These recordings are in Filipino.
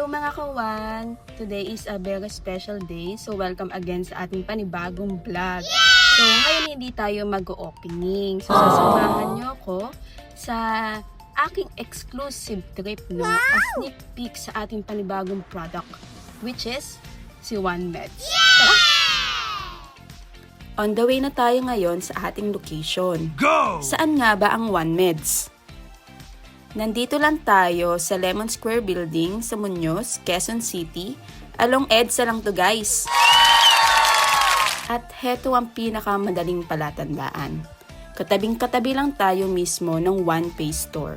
mga kawan! Today is a very special day. So welcome again sa ating panibagong vlog. So ngayon hindi tayo mag-opening. So sasamahan niyo ako sa aking exclusive trip, no? A sneak peek sa ating panibagong product, which is si OneMeds. Tara! On the way na tayo ngayon sa ating location. Go! Saan nga ba ang OneMeds? Nandito lang tayo sa Lemon Square Building sa Muñoz, Quezon City. Along EDSA lang to guys. At heto ang pinakamadaling palatandaan. Katabing-katabi lang tayo mismo ng OnePay store.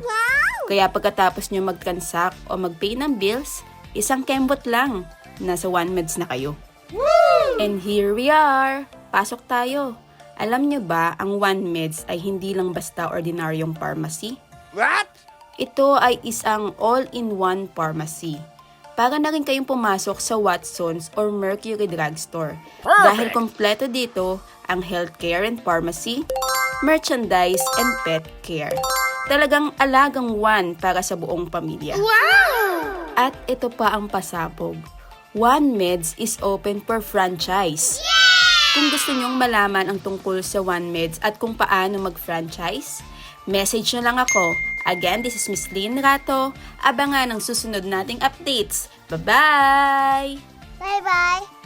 Kaya pagkatapos nyo mag-transact o mag-pay ng bills, isang kembot lang, nasa OneMeds na kayo. And here we are! Pasok tayo. Alam nyo ba, ang OneMeds ay hindi lang basta ordinaryong pharmacy? What? Ito ay isang all-in-one pharmacy. Para na rin kayong pumasok sa Watsons or Mercury Drugstore. Perfect! Dahil kompleto dito ang healthcare and pharmacy, merchandise and pet care. Talagang alagang one para sa buong pamilya. Wow! At ito pa ang pasabog. OneMeds is open for franchise. Kung gusto nyong malaman ang tungkol sa OneMeds at kung paano mag-franchise, message nyo lang ako. Again, this is Miss Lynn Rato. Abangan ang susunod nating updates. Bye-bye! Bye-bye!